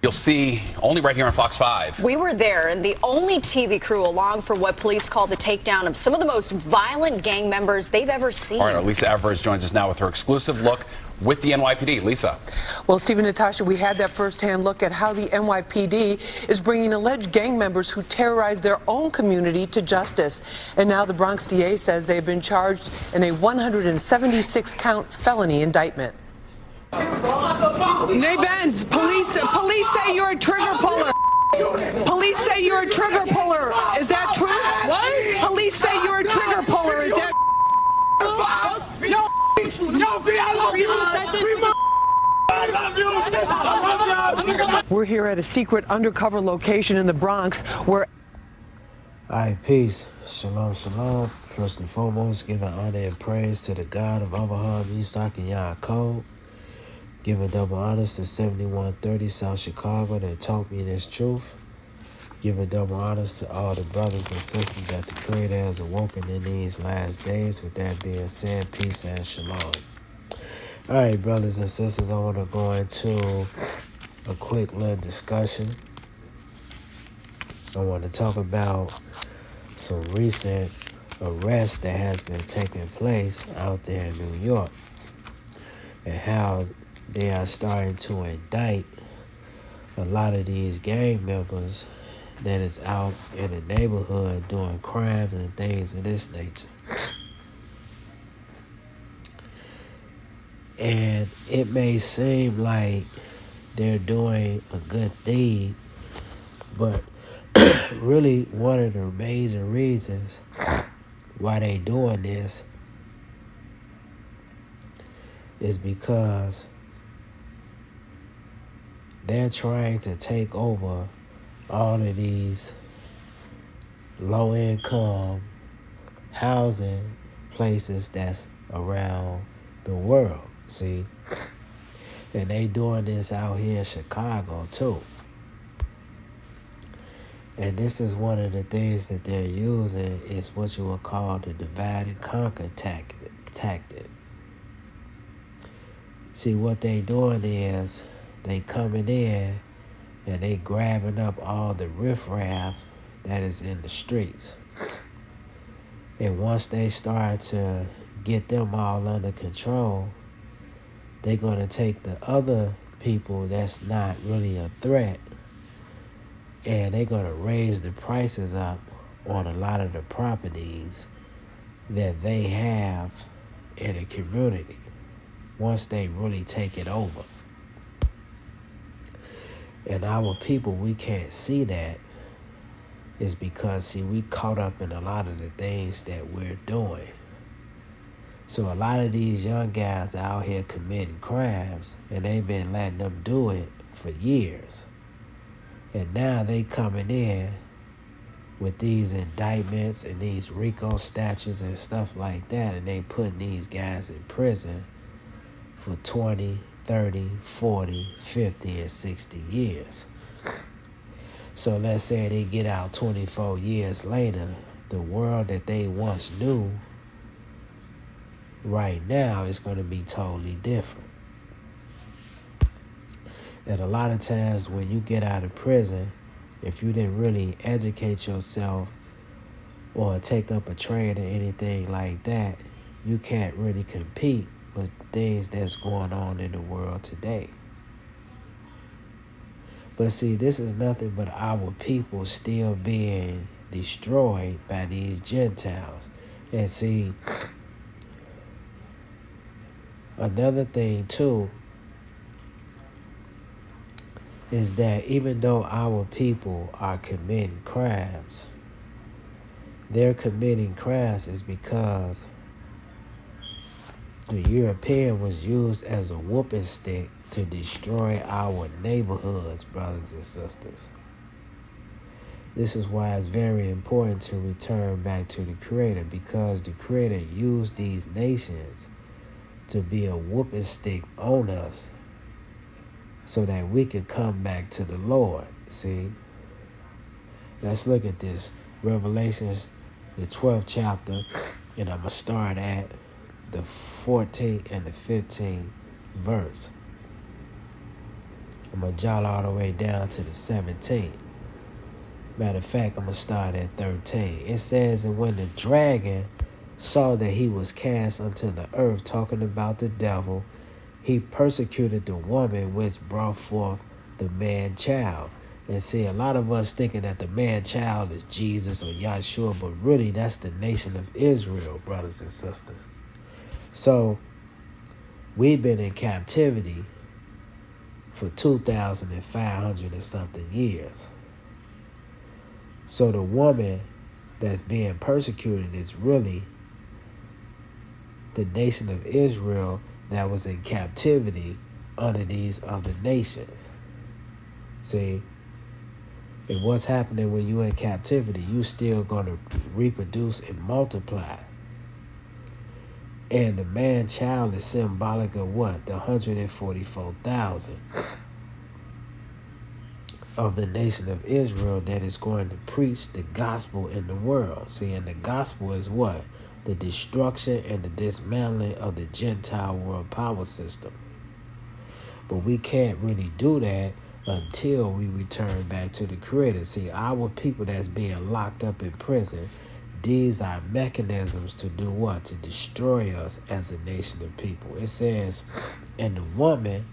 You'll see only right here on Fox 5. We were there, and the only TV crew along for what police call the takedown of some of the most violent gang members they've ever seen. All right, our Lisa Evers joins us now with her exclusive look with the NYPD. Lisa. Well, Steve and Natasha, we had that firsthand look at how the NYPD is bringing alleged gang members who terrorize their own community to justice. And now the Bronx DA says they've been charged in a 176-count felony indictment. Nay Benz, police say you're a trigger puller. Police say you're a trigger puller. Is that true? What? Police say you're a trigger puller. Is that? We're here at a secret undercover location in the Bronx where. All right, peace. Shalom, shalom. First and foremost, giving honor and praise to the God of Abraham, Isaac, and Yaakov. Giving double honors to 7130 South Chicago that taught me this truth. Giving double honors to all the brothers and sisters that the Creator has awoken in these last days. With that being said, peace and shalom. All right, brothers and sisters, I want to go into a quick little discussion. I want to talk about some recent arrests that has been taking place out there in New York and how they are starting to indict a lot of these gang members that is out in the neighborhood doing crimes and things of this nature. And it may seem like they're doing a good deed, but really one of the major reasons why they doing this is because they're trying to take over all of these low-income housing places that's around the world, see? And they doing this out here in Chicago, too. And this is one of the things that they're using is what you would call the divide and conquer tactic. See, what they doing is they coming in and they grabbing up all the riffraff that is in the streets. And once they start to get them all under control, they're going to take the other people that's not really a threat and they're going to raise the prices up on a lot of the properties that they have in a community once they really take it over. And our people, we can't see that is because, see, we caught up in a lot of the things that we're doing. So a lot of these young guys out here committing crimes, and they've been letting them do it for years. And now they coming in with these indictments and these RICO statutes and stuff like that, and they putting these guys in prison for 20, 30, 40, 50, and 60 years. So let's say they get out 24 years later, the world that they once knew right now is going to be totally different. And a lot of times when you get out of prison, if you didn't really educate yourself or take up a trade or anything like that, you can't really compete with things that's going on in the world today. But see, this is nothing but our people still being destroyed by these Gentiles. And see, another thing too is that even though our people are committing crimes, they're committing crimes is because the European was used as a whooping stick to destroy our neighborhoods, brothers and sisters. This is why it's very important to return back to the Creator, because the Creator used these nations to be a whooping stick on us so that we can come back to the Lord. See? Let's look at this. Revelations, the 12th chapter, and I'm going to start at the 14th and the 15th verse. I'm going to jot all the way down to the 17th. Matter of fact, I'm going to start at 13. It says, and when the dragon saw that he was cast unto the earth, talking about the devil, he persecuted the woman which brought forth the man-child. And see, a lot of us thinking that the man-child is Jesus or Yahshua, but really that's the nation of Israel, brothers and sisters. So we've been in captivity for 2,500 and something years. So the woman that's being persecuted is really the nation of Israel that was in captivity under these other nations. See, and what's happening when you're in captivity, you still going to reproduce and multiply. And the man-child is symbolic of what? The 144,000 of the nation of Israel that is going to preach the gospel in the world. See, and the gospel is what? The destruction and the dismantling of the Gentile world power system. But we can't really do that until we return back to the Creator. See, our people that's being locked up in prison, these are mechanisms to do what? To destroy us as a nation of people. It says, and the woman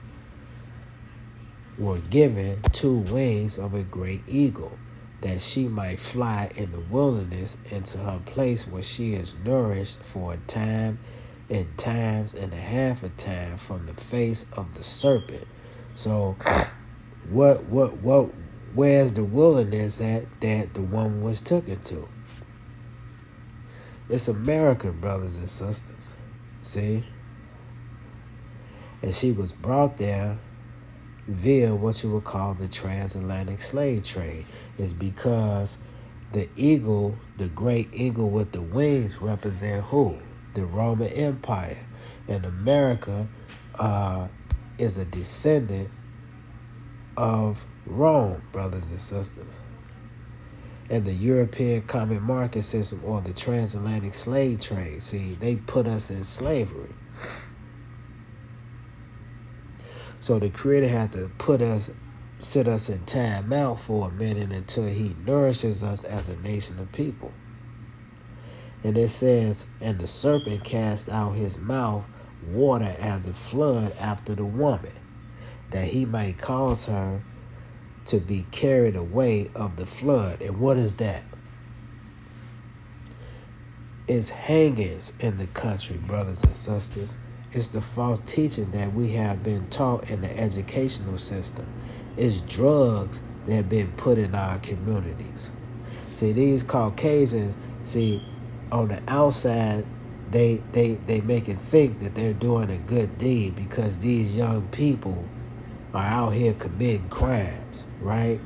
were given 2 wings of a great eagle, that she might fly in the wilderness into her place where she is nourished for a time and times and a half a time from the face of the serpent. So where's the wilderness at that the woman was taken to? It's America, brothers and sisters. See? And she was brought there via what you would call the transatlantic slave trade. Is because the eagle, the great eagle with the wings, represent who? The Roman Empire. And America is a descendant of Rome, brothers and sisters. And the European common market system, or the transatlantic slave trade, see, they put us in slavery. So the Creator had to sit us in time out for a minute until he nourishes us as a nation of people. And it says, and the serpent cast out his mouth water as a flood after the woman, that he might cause her to be carried away of the flood. And what is that? It's hangings in the country, brothers and sisters. It's the false teaching that we have been taught in the educational system. It's drugs that have been put in our communities. See, these Caucasians, see, on the outside, they make it think that they're doing a good deed because these young people are out here committing crimes, right?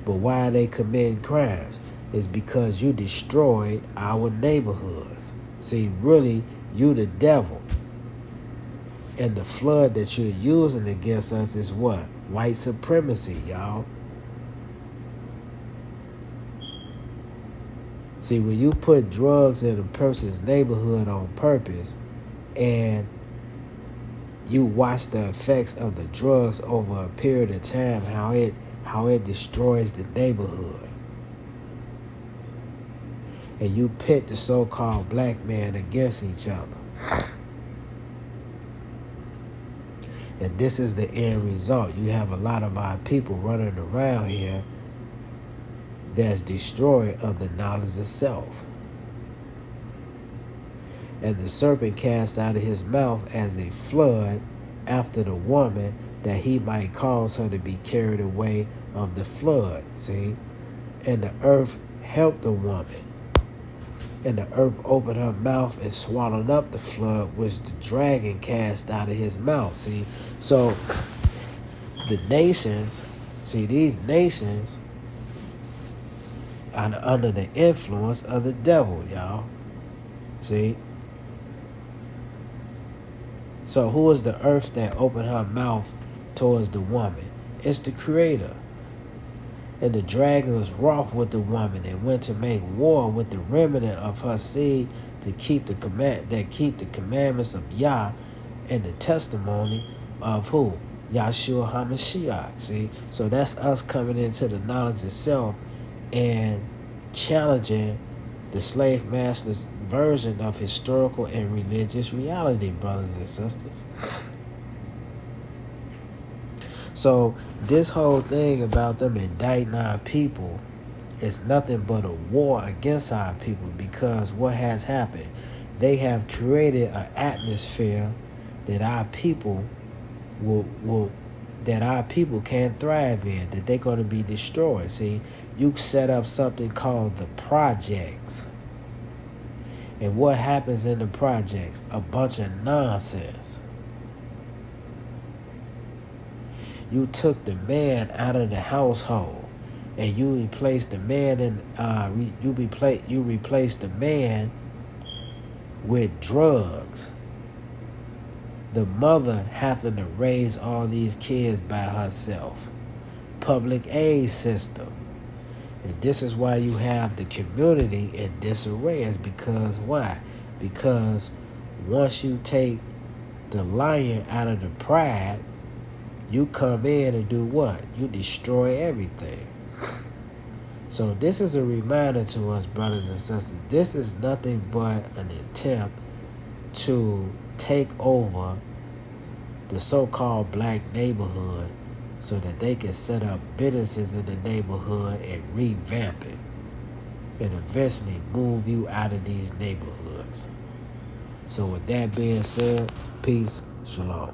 But why are they committing crimes? It's because you destroyed our neighborhoods. See, really, you the devil. And the flood that you're using against us is what? White supremacy, y'all. See, when you put drugs in a person's neighborhood on purpose and you watch the effects of the drugs over a period of time, how it destroys the neighborhood. And you pit the so-called black man against each other. And this is the end result. You have a lot of our people running around here that's destroyed of the knowledge of self. And the serpent cast out of his mouth as a flood after the woman, that he might cause her to be carried away of the flood. See? And the earth helped the woman. And the earth opened her mouth and swallowed up the flood, which the dragon cast out of his mouth. See? So the nations, see, these nations are under the influence of the devil, y'all. See? So who is the earth that opened her mouth towards the woman? It's the Creator. And the dragon was wroth with the woman and went to make war with the remnant of her seed to keep the commandments of Yah and the testimony of who? Yahshua HaMashiach. See? So that's us coming into the knowledge itself and challenging the slave master's version of historical and religious reality, brothers and sisters. So this whole thing about them indicting our people is nothing but a war against our people, because what has happened? They have created an atmosphere that our people can't thrive in, that they're going to be destroyed. See, you set up something called the projects. And what happens in the projects? A bunch of nonsense. You took the man out of the household, and you replaced the man you replaced the man with drugs. The mother having to raise all these kids by herself. Public aid system. And this is why you have the community in disarray. Is because why? Because once you take the lion out of the pride, you come in and do what? You destroy everything. So this is a reminder to us, brothers and sisters. This is nothing but an attempt to take over the so-called black neighborhood so that they can set up businesses in the neighborhood and revamp it and eventually move you out of these neighborhoods. So with that being said, peace, shalom.